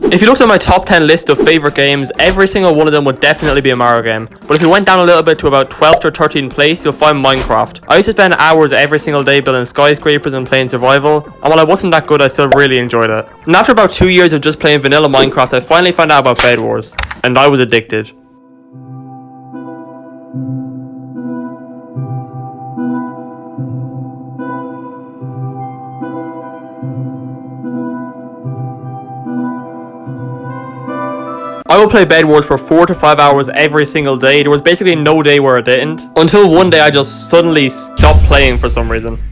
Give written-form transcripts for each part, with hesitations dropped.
If you looked at my top 10 list of favorite games, every single one of them would definitely be a Mario game. But if you went down a little bit to about 12th or 13th place, you'll find Minecraft. I used to spend hours every single day building skyscrapers and playing survival, and while I wasn't that good, I still really enjoyed it. And after about 2 years of just playing vanilla Minecraft, I finally found out about BEDWARS, and I was addicted. I would play BEDWARS for 4 to 5 hours every single day. There was basically no day where I didn't. Until one day I just suddenly stopped playing for some reason.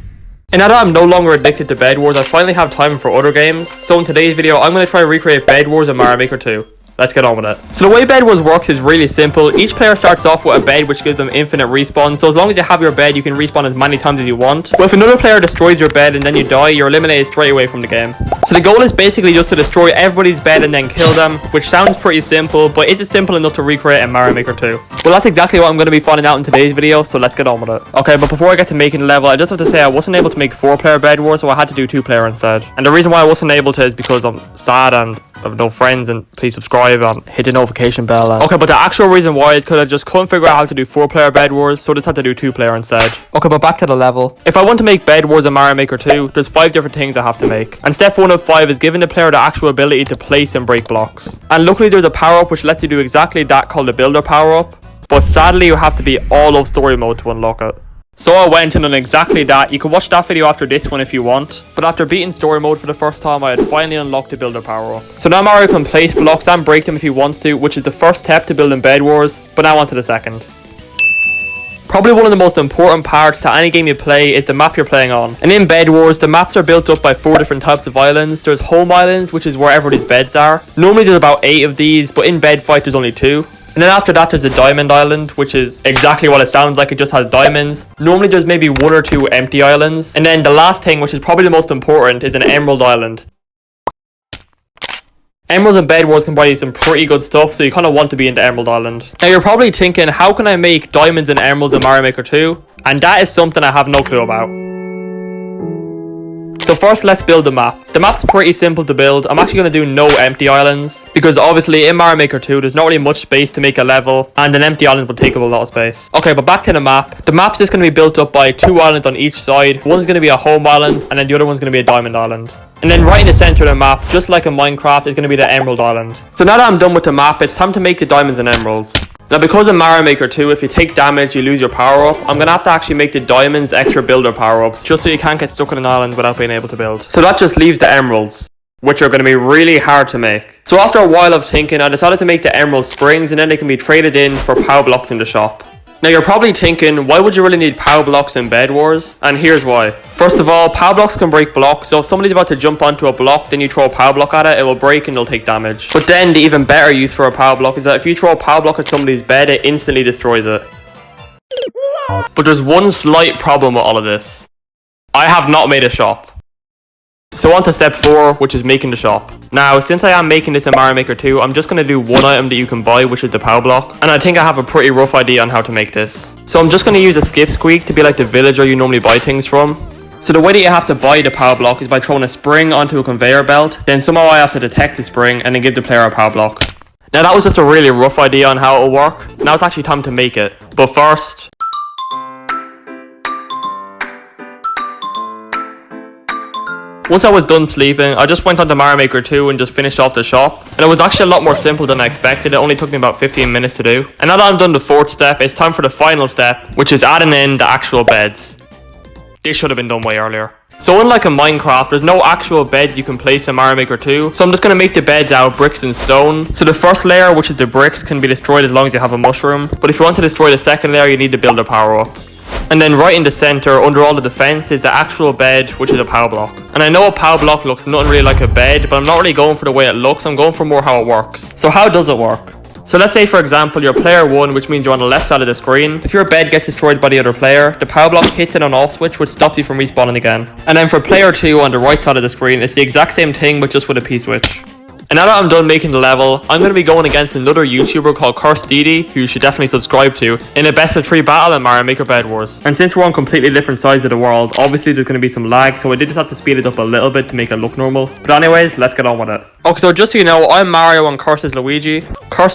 And now that I'm no longer addicted to BEDWARS, I finally have time for other games. So in today's video, I'm going to try to recreate BEDWARS and Mario Maker 2. Let's get on with it. So the way BEDWARS works is really simple. Each player starts off with a bed which gives them infinite respawn. So as long as you have your bed, you can respawn as many times as you want. But if another player destroys your bed and then you die, you're eliminated straight away from the game. So the goal is basically just to destroy everybody's bed and then kill them, which sounds pretty simple, but is it simple enough to recreate in Mario Maker 2? Well, that's exactly what I'm going to be finding out in today's video, so let's get on with it. Okay, but before I get to making the level, I just have to say I wasn't able to make 4-player BEDWARS, so I had to do 2-player instead. And the reason why I wasn't able to is because I'm sad and I have no friends, and please subscribe and hit the notification bell. Okay, but the actual reason why is because I just couldn't figure out how to do 4-player BEDWARS, so I just had to do 2-player instead. Okay, but back to the level. If I want to make BEDWARS in Mario Maker 2, there's 5 different things I have to make. And step 1 of 5 is giving the player the actual ability to place and break blocks. And luckily there's a power-up which lets you do exactly that, called the Builder power-up. But sadly you have to be all of story mode to unlock it. So I went and done exactly that. You can watch that video after this one if you want. But after beating story mode for the first time, I had finally unlocked the Builder power-up. So now Mario can place blocks and break them if he wants to, which is the first step to building BEDWARS. But now on to the second. Probably one of the most important parts to any game you play is the map you're playing on. And in BEDWARS, the maps are built up by 4 different types of islands. There's home islands, which is where everybody's beds are. Normally there's about 8 of these, but in Bed Fight there's only 2. And then after that there's a diamond island, which is exactly what it sounds like, it just has diamonds. Normally there's maybe 1 or 2 empty islands. And then the last thing, which is probably the most important, is an emerald island. Emeralds and BEDWARS can buy you some pretty good stuff, so you kind of want to be into Emerald Island. Now you're probably thinking, how can I make diamonds and emeralds in Mario Maker 2? And that is something I have no clue about. So first let's build the map. The map's pretty simple to build. I'm actually going to do no empty islands, because obviously in Mario Maker 2 there's not really much space to make a level, and an empty island would take up a lot of space. Okay, but back to the map. The map's just going to be built up by 2 islands on each side. One's going to be a home island, and then the other one's going to be a diamond island. And then right in the center of the map, just like in Minecraft, is going to be the Emerald Island. So now that I'm done with the map, it's time to make the diamonds and emeralds. Now because in Mario Maker 2, if you take damage, you lose your power-up. I'm going to have to actually make the diamonds extra builder power-ups, just so you can't get stuck on an island without being able to build. So that just leaves the emeralds, which are going to be really hard to make. So after a while of thinking, I decided to make the emerald springs, and then they can be traded in for power blocks in the shop. Now you're probably thinking, why would you really need power blocks in BEDWARS? And here's why. First of all, power blocks can break blocks, so if somebody's about to jump onto a block, then you throw a power block at it, it will break and they'll take damage. But then the even better use for a power block is that if you throw a power block at somebody's bed, it instantly destroys it. But there's one slight problem with all of this. I have not made a shop. So on to step 4, which is making the shop. Now, since I am making this in Mario Maker 2, I'm just going to do one item that you can buy, which is the power block. And I think I have a pretty rough idea on how to make this. So I'm just going to use a skip squeak to be like the villager you normally buy things from. So the way that you have to buy the power block is by throwing a spring onto a conveyor belt. Then somehow I have to detect the spring and then give the player a power block. Now that was just a really rough idea on how it will work. Now it's actually time to make it. But first... once I was done sleeping, I just went on to Mario Maker 2 and just finished off the shop. And it was actually a lot more simple than I expected. It only took me about 15 minutes to do. And now that I'm done the 4th step, it's time for the final step, which is adding in the actual beds. This should have been done way earlier. So unlike in Minecraft, there's no actual beds you can place in Mario Maker 2. So I'm just going to make the beds out of bricks and stone. So the first layer, which is the bricks, can be destroyed as long as you have a mushroom. But if you want to destroy the second layer, you need to build a power up. And then right in the center, under all of the fence, is the actual bed, which is a power block. And I know a power block looks nothing really like a bed, but I'm not really going for the way it looks, I'm going for more how it works. So how does it work? So let's say for example you're player 1, which means you're on the left side of the screen. If your bed gets destroyed by the other player, the power block hits an on-off switch which stops you from respawning again. And then for player 2 on the right side of the screen, it's the exact same thing but just with a P-switch. And now that I'm done making the level, I'm going to be going against another YouTuber called Didi, who you should definitely subscribe to, in a best of 3 battle in Mario Maker Bed Wars. And since we're on completely different sides of the world, obviously there's going to be some lag, so I did just have to speed it up a little bit to make it look normal. But anyways, let's get on with it. Okay, so just so you know, I'm Mario and Curse is Luigi.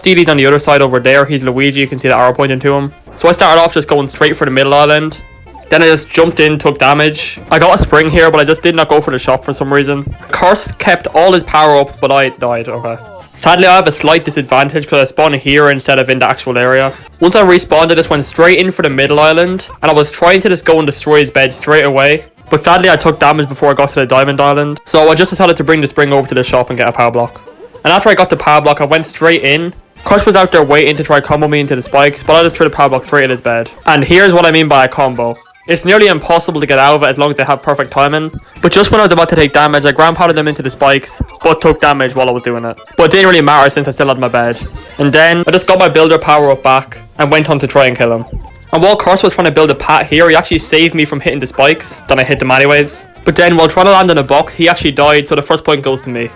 Didi's on the other side over there. He's Luigi. You can see the arrow pointing to him. So I started off just going straight for the middle island. Then I just jumped in, took damage. I got a spring here, but I just did not go for the shot for some reason. Curse kept all his power-ups, but I died. Okay. Sadly, I have a slight disadvantage because I spawned here instead of in the actual area. Once I respawned, I just went straight in for the middle island. And I was trying to just go and destroy his bed straight away. But sadly, I took damage before I got to the diamond island. So I just decided to bring the spring over to the shop and get a power block. And after I got the power block, I went straight in. Curse was out there waiting to try combo me into the spikes, but I just threw the power block straight at his bed. And here's what I mean by a combo. It's nearly impossible to get out of it as long as they have perfect timing. But just when I was about to take damage, I ground pounded them into the spikes, but took damage while I was doing it. But it didn't really matter since I still had my bed. And then I just got my builder power up back and went on to try and kill him. And while Curse was trying to build a pat here, he actually saved me from hitting the spikes. Then I hit them anyways. But then while trying to land in a box, he actually died, so the first point goes to me.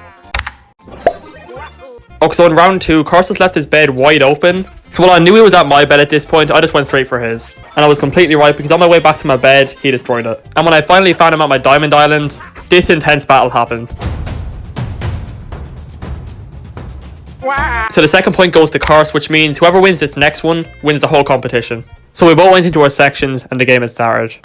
Okay, so in round 2, Curse just left his bed wide open. So while I knew he was at my bed at this point, I just went straight for his. And I was completely right because on my way back to my bed, he destroyed it. And when I finally found him at my diamond island, this intense battle happened. So the second point goes to Curse, which means whoever wins this next one wins the whole competition. So we both went into our sections and the game had started.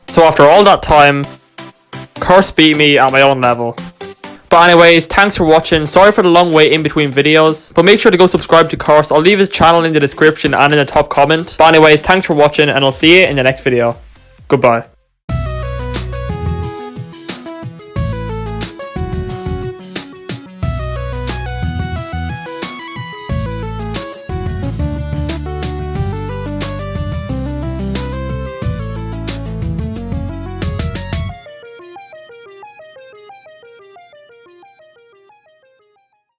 So after all that time, Curse beat me at my own level. But anyways, thanks for watching. Sorry for the long wait in between videos. But make sure to go subscribe to Curse. I'll leave his channel in the description and in the top comment. But anyways, thanks for watching and I'll see you in the next video. Goodbye.